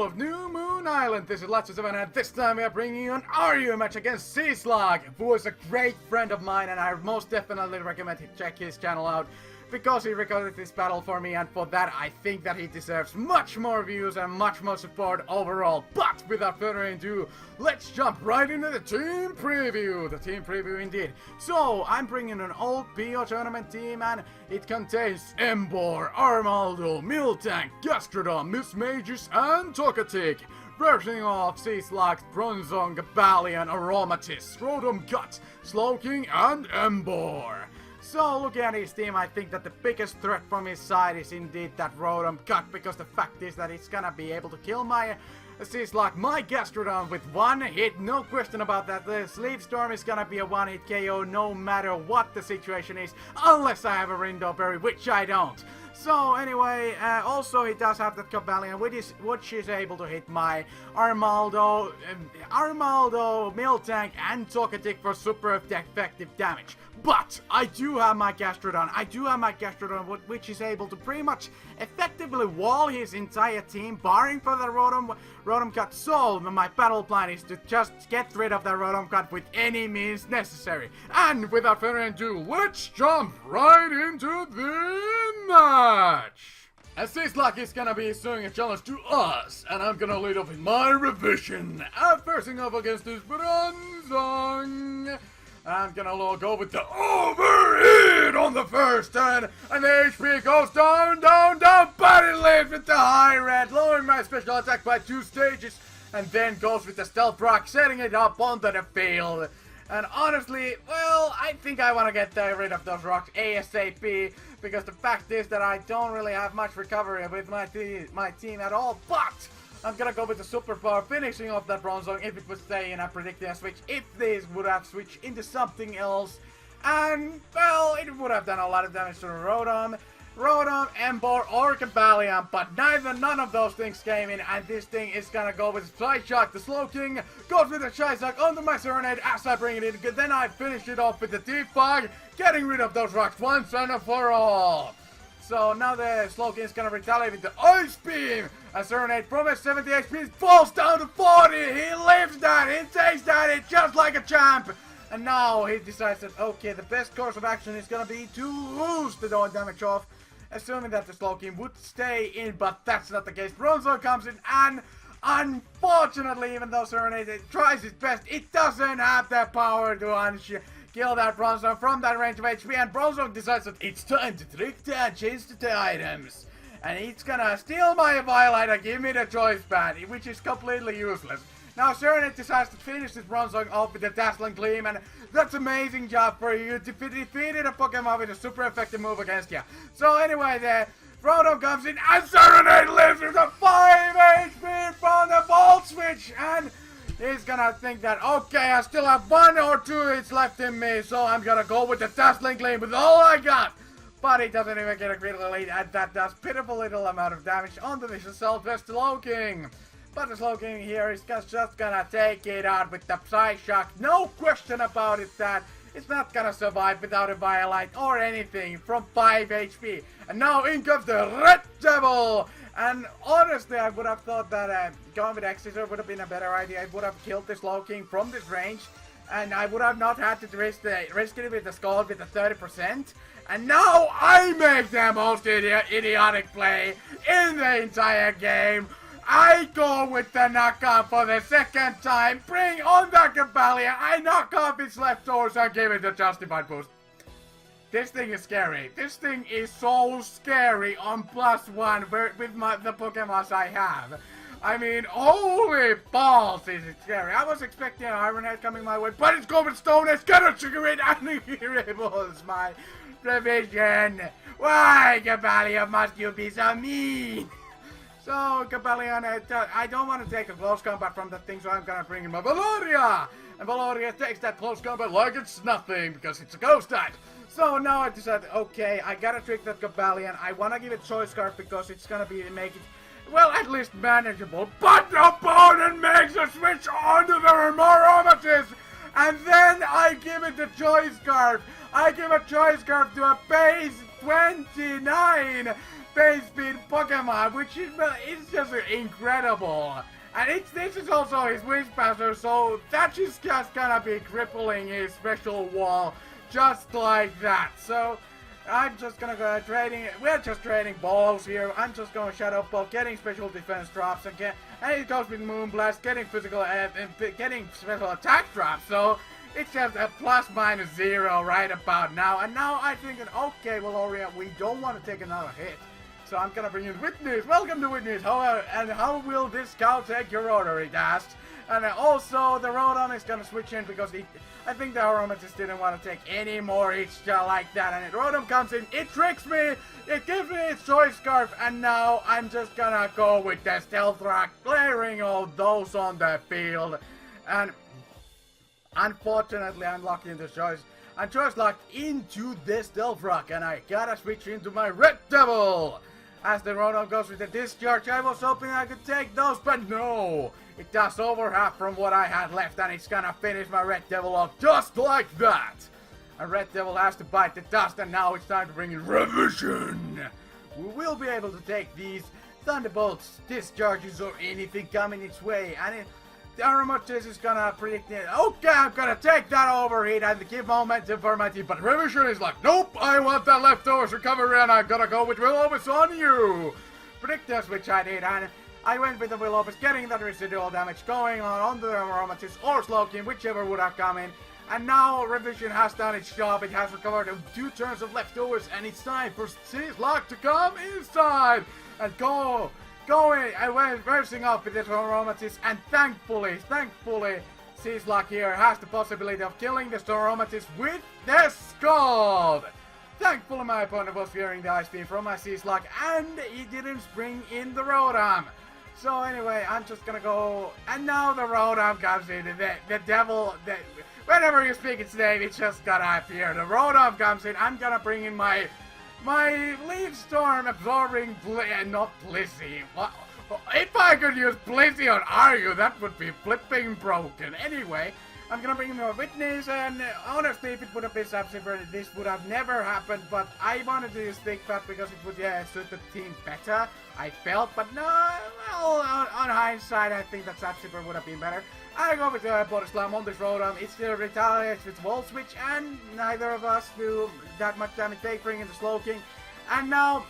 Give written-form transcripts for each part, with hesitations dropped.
of Newmoon Island. This is Latsu7 and this time we are bringing you an RU match against Seaslug, who is a great friend of mine and I most definitely recommend you check his channel out because he recorded this battle for me, and for that I think that he deserves much more views and much more support overall. But without further ado, let's jump right into the team preview. The team preview indeed. So I'm bringing an old PO tournament team and it contains Embor, Armaldo, Miltank, Gastrodon, Miss Magus and Tokatic. Versioning off Seaslug, Bronzong, Gabalion, Aromatisse, Rotom Gut, Slowking and Embor. So, looking at his team, I think that the biggest threat from his side is indeed that Rotom Gut, because the fact is that it's gonna be able to kill my Seaslug, my Gastrodon with one hit, no question about that. The Sleep Storm is gonna be a one-hit KO no matter what the situation is, unless I have a Rindo Berry, which I don't. So anyway, also he does have that Gabalion, which is able to hit my Armaldo, Miltank and Tokatic for super effective damage. But I do have my Gastrodon, which is able to pretty much effectively wall his entire team, barring for the Rotom Gut. So my battle plan is to just get rid of the Rotom Gut with any means necessary. And without further ado, let's jump right into the match! And Seaslug is gonna be doing a challenge to us, and I'm gonna lead off with my revision. Facing up against this Bronzong. I'm gonna go with the overheat on the first turn, and the HP goes down, but it lives with the high red, lowering my special attack by 2 stages, and then goes with the Stealth Rock, setting it up onto the field. And honestly, well, I think I want to get rid of those rocks ASAP, because the fact is that I don't really have much recovery with my team at all, but I'm gonna go with the super power, finishing off that Bronzong if it would stay in a predicting a switch, if this would have switched into something else. And, well, it would have done a lot of damage to Rotom, Embor, or Gabalion, but none of those things came in, and this thing is gonna go with Psyshock. The Slowking goes with the Psyshock onto my Serenade as I bring it in, then I finish it off with the Defog, getting rid of those rocks once and for all. So now the Slowking is gonna retaliate with the Ice Beam. A Serenade from his 70 HP falls down to 40. He lives that. He takes that hit just like a champ. And now he decides that, okay, the best course of action is gonna be to boost the damage off, assuming that the Slowking would stay in, but that's not the case. Bronzong comes in, and unfortunately, even though Serenade tries his best, it doesn't have the power to kill that Bronzong from that range of HP, and Bronzong decides that it's time to trick and change the items. And it's gonna steal my Violet and give me the Choice Band, which is completely useless. Now Serenade decides to finish this Bronzong off with the Dazzling Gleam, and that's amazing job for you. You defeated a Pokemon with a super effective move against you. So anyway, the Rotom comes in, and Serenade lives with a 5 HP from the Volt Switch, and he's gonna think that, okay, I still have 1 or 2 hits left in me, so I'm gonna go with the Dazzling Gleam with all I got. But he doesn't even get a critical hit, and that does pitiful little amount of damage onto the Self-Vest Slowking. But the Slowking here is just gonna take it out with the Psyshock. No question about it that it's not gonna survive without a Violet or anything from 5 HP. And now in comes the Red Devil! And honestly, I would have thought that going with X-Scissor would have been a better idea. I would have killed the Slowking from this range, and I would have not had to risk it with the Scald with the 30%. And now I make the most idiotic play in the entire game. I go with the knockoff for the second time, bring on the Gabalion, I knock off its left torso and give it a justified boost. This thing is scary. This thing is so scary on +1 with the Pokemons I have. I mean, holy balls, is it scary. I was expecting an Iron Head coming my way, but it's going with Stone Edge, gonna trigger it, and here it was my revision. Why, Gabalion, must you be so mean? So, Gabalion, I don't want to take a close combat from that thing, so I'm gonna bring in my Valoria! And Valoria takes that close combat like it's nothing, because it's a ghost type. So now I decided, okay, I gotta trick that Gabalion. I wanna give it Choice Scarf because it's gonna make it, well, at least manageable. But the opponent makes a switch onto the Aromatisse! And then I give it the Choice Scarf. I give a Choice Scarf to a base 29. space speed Pokemon, which is it's just incredible. And this is also his Whisper, so that is just gonna be crippling his special wall, just like that. So I'm just gonna go trading. We're just trading balls here. I'm just going Shadow Ball, getting special defense drops, and it goes with Moonblast, getting physical and getting special attack drops. So it's just a ±0 right about now. And now I think that okay, well, Aurea, we don't want to take another hit. So I'm gonna bring in Witness. Welcome to Witness. How will this cow take your order? It asked. And also the Rotom is gonna switch in because I think the Aromatisse didn't want to take any more hits like that. And Rotom comes in. It tricks me. It gives me its Choice Scarf. And now I'm just gonna go with the Stealth Rock, clearing all those on the field. And unfortunately, I'm locked into Choice. I'm Choice locked into the Stealth Rock, and I gotta switch into my Red Devil. As the Rotom goes with the Discharge, I was hoping I could take those, but no! It does over half from what I had left, and it's gonna finish my Red Devil off just like that! And Red Devil has to bite the dust, and now it's time to bring in Revision! We will be able to take these Thunderbolts, Discharges, or anything coming its way, and the Aromatisse is gonna predict it. Okay, I'm gonna take that overheat and give momentum for my team. But Revision is like, nope, I want that leftovers recovery and I'm gonna go with Will-O-Wisp on you. Predictors, which I did, and I went with the Will-O-Wisp, getting that residual damage going on the Aromatisse or Slowking, whichever would have come in. And now Revision has done its job. It has recovered 2 turns of leftovers, and it's time for Seaslock to come inside and go. Going, I went versing off with this Aromatisse, and thankfully, Seaslock here has the possibility of killing the Aromatisse with the Scald! Thankfully, my opponent was fearing the Ice Beam from my Seaslock, and he didn't bring in the Rotom. So anyway, I'm just gonna go, and now the Rotom comes in, the devil, whenever you speak its name, it's just gonna appear. The Rotom comes in, I'm gonna bring in my Leaf Storm absorbing not Blissey. If I could use Blissey on Aryu, that would be flipping broken. Anyway, I'm gonna bring in more Witness, and honestly, if it would have been Sub-Zero, this would have never happened, but I wanted to use Thick Fat because it would suit the team better, I felt, but no, well, on hindsight, I think that Sub-Zero would have been better. I go with Body Slam on this Rotom. It still retaliates with Volt Switch, and neither of us do that much damage. They bring in the Slowking, and now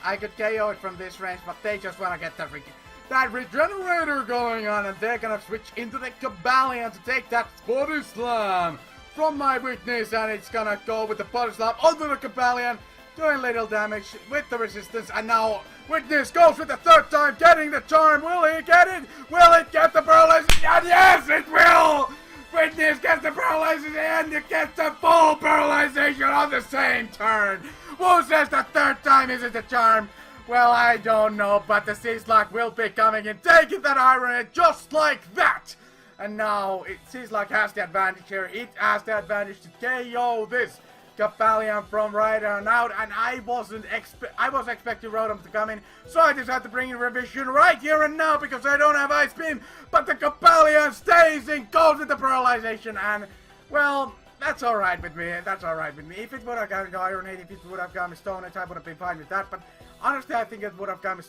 I could KO it from this range, but they just want to get that Regenerator going on, and they're gonna switch into the Cobalion to take that Body Slam from my Witness, and it's gonna go with the Body Slam onto the Cobalion, doing little damage with the resistance, and now Witness goes with the 3rd time, getting the charm. Will he get it? Will it get the paralysis? And yes, it will! Witness gets the paralysis and it gets the full paralyzation on the same turn. Who says the 3rd time isn't the charm? Well, I don't know, but the Seaslock will be coming in, taking that Iron Head just like that! And now, Seaslock has the advantage here. It has the advantage to KO this Cobalion from right on out, and I was expecting Rotom to come in, so I just had to bring in Revision right here and now because I don't have Ice Beam, but the Cobalion stays in, goes with the paralyzation, and well, that's alright with me, If it would have gone Iron Head, if it would have gone Stone Edge, I would have been fine with that, but honestly, I think it would have gone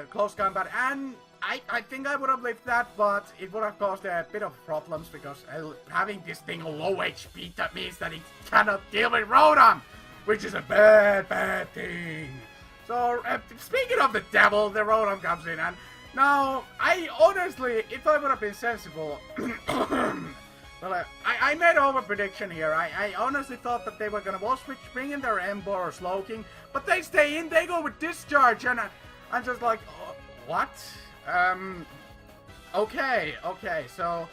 close combat, and I think I would have lived that, but it would have caused a bit of problems because having this thing low HP, that means that it cannot deal with Rotom, which is a bad thing. So, speaking of the devil, the Rotom comes in, and now, I honestly, if I would have been sensible, well, I made over prediction here. I honestly thought that they were gonna wall switch, bring in their Ember or Slowking, but they stay in, they go with Discharge, and I'm just like, what? Okay, so,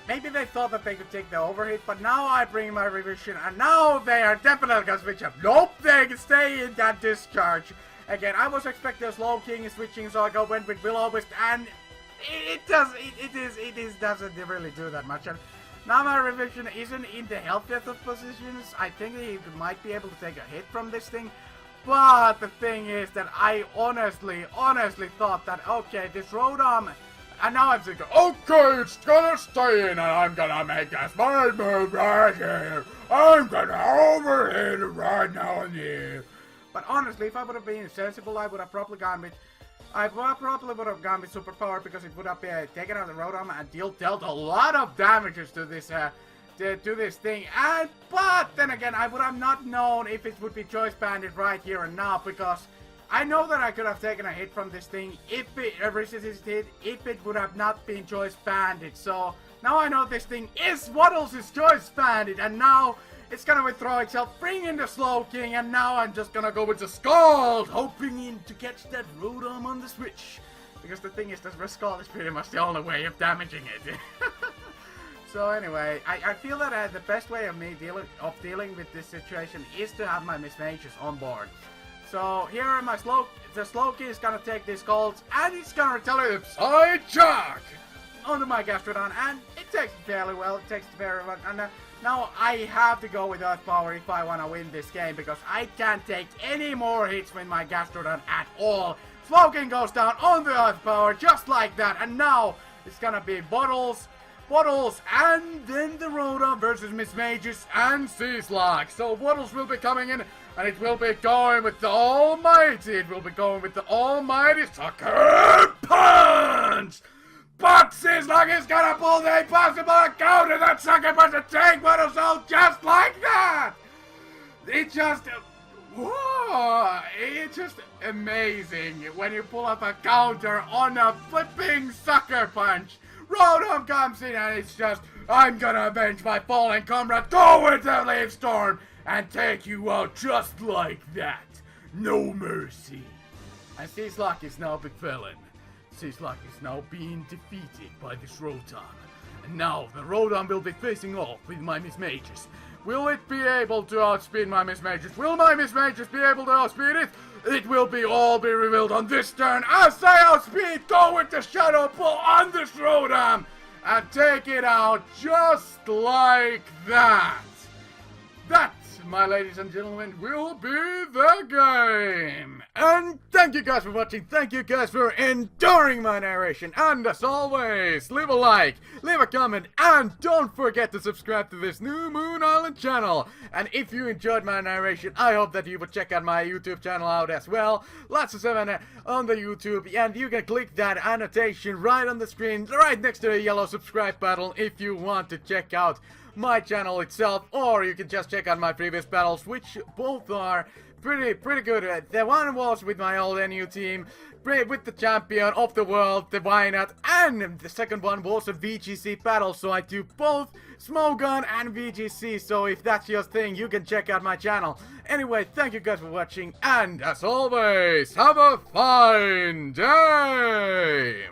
maybe they thought that they could take the overhit, but now I bring my Revision, and now they are definitely gonna switch up. Nope, they can stay in that Discharge. Again, I was expecting a Slowking switching, so I went with Will-O-Wisp, and it doesn't really do that much. And now my Revision isn't in the healthiest of positions. I think he might be able to take a hit from this thing. But the thing is that I honestly thought that, okay, this Rotom, and now I'm thinking, okay, it's gonna stay in, and I'm gonna make a smart move right here. I'm gonna overhit it right now and here. But honestly, if I would have been sensible, I would have probably gone with... Superpower because it would have taken out the Rotom and dealt a lot of damages to this thing. But then again, I would have not known if it would be Choice Banded right here and now, because I know that I could have taken a hit from this thing if it would have not been Choice Banded. So now I know this thing is Waddles' Choice Banded, and now it's gonna withdraw itself, bring in the Slowking, and now I'm just gonna go with the Scald, hoping to catch that Rotom on the switch. Because the thing is, the Scald is pretty much the only way of damaging it. So anyway, I feel that the best way of me dealing with this situation is to have my Miss Mages on board. So here are my the Slowking is gonna take these Scalds, and it's gonna retaliate Side Shock onto my Gastrodon, and it takes it fairly well. It takes it very well, and now I have to go with Earth Power if I want to win this game, because I can't take any more hits with my Gastrodon at all. Slowking goes down on the Earth Power just like that, and now it's gonna be Bottles, and then the Rotom versus Miss Mages and Seaslog. So Bottles will be coming in, and it will be going with the almighty. It will be going with the almighty Sucker Punch. But Seaslog is gonna pull the impossible counter that Sucker Punch to take Bottles out just like that. It's just amazing when you pull up a counter on a flipping Sucker Punch. Rotom comes in and it's just, I'm gonna avenge my fallen comrade, go with the Leaf Storm and take you out just like that. No mercy. And Seaslog is now a big villain. Seaslog is now being defeated by this Rotom. And now the Rotom will be facing off with my Miss Mages. Will it be able to outspeed my Miss Mages? Will my Miss Mages be able to outspeed it? It will all be revealed on this turn as I outspeed, go with the Shadow Pull on this Rotom and take it out just like that. That, my ladies and gentlemen, will be the game. And thank you guys for watching, thank you guys for enduring my narration, and as always, leave a like, leave a comment, and don't forget to subscribe to this New Moon Island channel. And if you enjoyed my narration, I hope that you would check out my YouTube channel out as well, Latsu7 on the YouTube, and you can click that annotation right on the screen, right next to the yellow subscribe button if you want to check out my channel itself, or you can just check out my previous battles, which both are pretty good. The one was with my old NU team, with the champion of the world, the Wynat, and the second one was a VGC battle, so I do both Smogon and VGC, so if that's your thing, you can check out my channel. Anyway, thank you guys for watching, and as always, have a fine day!